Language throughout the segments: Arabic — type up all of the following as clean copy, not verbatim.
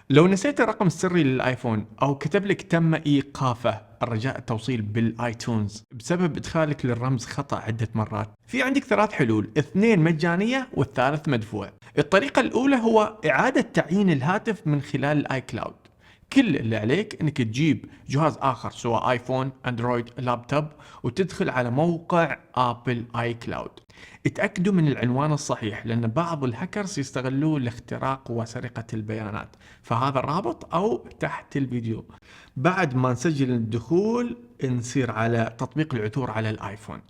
لو نسيت الرقم السري للايفون او كتب لك تم ايقافه الرجاء التوصيل بالايتونز بسبب ادخالك للرمز خطأ عدة مرات، في عندك ثلاث حلول، اثنين مجانية والثالث مدفوع. الطريقة الاولى هو اعادة تعيين الهاتف من خلال الاي كلاود. كل اللي عليك انك تجيب جهاز اخر سواء ايفون، اندرويد، لابتوب، وتدخل على موقع ابل اي كلاود. اتأكدوا من العنوان الصحيح لأن بعض الهاكرز يستغلوه لاختراق وسرقة البيانات، فهذا الرابط أو تحت الفيديو. بعد ما نسجل الدخول نصير على تطبيق العثور على الآيفون،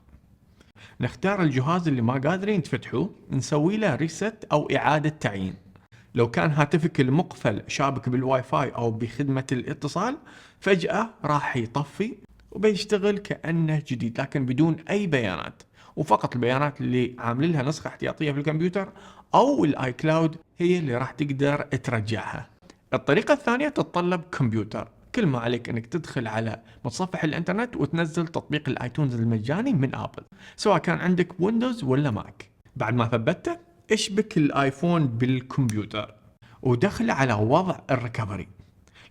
نختار الجهاز اللي ما قادرين تفتحوه، نسوي له ريست أو إعادة تعيين. لو كان هاتفك المقفل شابك بالواي فاي أو بخدمة الاتصال، فجأة راح يطفي وبيشتغل كأنه جديد لكن بدون أي بيانات، وفقط البيانات اللي عامل لها نسخة احتياطية في الكمبيوتر أو الآي كلاود هي اللي راح تقدر ترجعها. الطريقة الثانية تتطلب كمبيوتر. كل ما عليك انك تدخل على متصفح الانترنت وتنزل تطبيق الايتونز المجاني من ابل، سواء كان عندك ويندوز ولا ماك. بعد ما ثبته اشبك الايفون بالكمبيوتر ودخل على وضع الريكفري.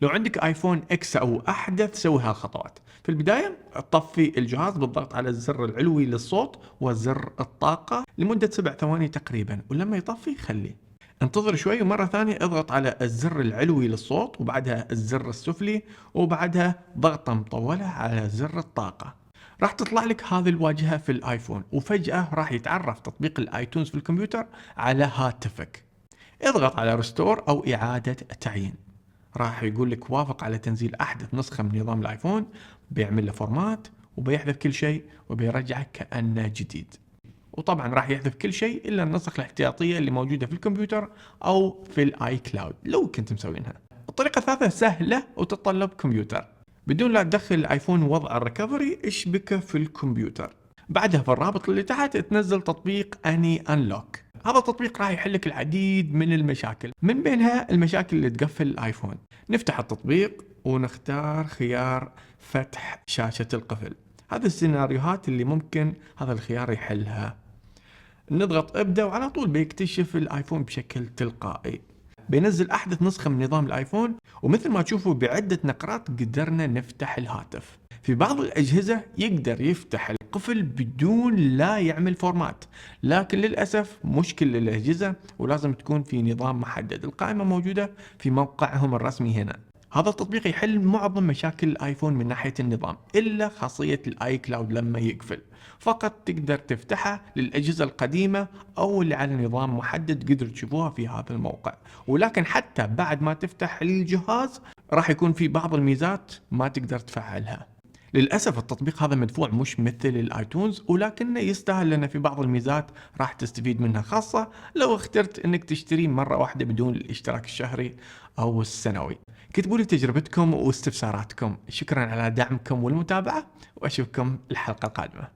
لو عندك ايفون اكس او احدث سوي هالخطوات. في البداية طفي الجهاز بالضغط على الزر العلوي للصوت وزر الطاقة لمدة 7 ثواني تقريبا، ولما يطفي خليه. انتظر شوي ومرة ثانية اضغط على الزر العلوي للصوت وبعدها الزر السفلي وبعدها ضغطة مطولة على زر الطاقة. راح تطلع لك هذه الواجهة في الايفون، وفجأة راح يتعرف تطبيق الايتونز في الكمبيوتر على هاتفك. اضغط على ريستور او اعادة تعيين، راح يقول لك وافق على تنزيل احدث نسخة من نظام الايفون، بيعمل له فورمات وبيحذف كل شيء وبيرجعك كأنه جديد. وطبعا راح يحذف كل شيء الا النسخ الاحتياطية اللي موجودة في الكمبيوتر او في الاي كلاود لو كنت مسوينها. الطريقة الثالثة سهلة وتتطلب كمبيوتر. بدون لا تدخل الايفون وضع الريكفري، اشبكه في الكمبيوتر. بعدها في الرابط اللي تحت تنزل تطبيق اني انلوك. هذا التطبيق راح يحلك العديد من المشاكل، من بينها المشاكل اللي تقفل الايفون. نفتح التطبيق ونختار خيار فتح شاشة القفل. هذه السيناريوهات اللي ممكن هذا الخيار يحلها. نضغط ابدأ وعلى طول بيكتشف الايفون بشكل تلقائي، بينزل احدث نسخة من نظام الايفون، ومثل ما تشوفوا بعدة نقرات قدرنا نفتح الهاتف. في بعض الاجهزة يقدر يفتح القفل بدون لا يعمل فورمات، لكن للأسف مش كل الاجهزة، ولازم تكون في نظام محدد. القائمة موجودة في موقعهم الرسمي هنا. هذا التطبيق يحل معظم مشاكل الايفون من ناحية النظام الا خاصية الاي كلاود لما يقفل، فقط تقدر تفتحها للاجهزة القديمة او اللي على نظام محدد قدروا تشوفوها في هذا الموقع. ولكن حتى بعد ما تفتح الجهاز راح يكون في بعض الميزات ما تقدر تفعلها. للأسف التطبيق هذا مدفوع مش مثل الايتونز، ولكنه يستاهل لأن في بعض الميزات راح تستفيد منها، خاصة لو اخترت انك تشتريه مرة واحدة بدون الاشتراك الشهري او السنوي. كتبوا لي تجربتكم واستفساراتكم. شكرا على دعمكم والمتابعة، واشوفكم الحلقة القادمة.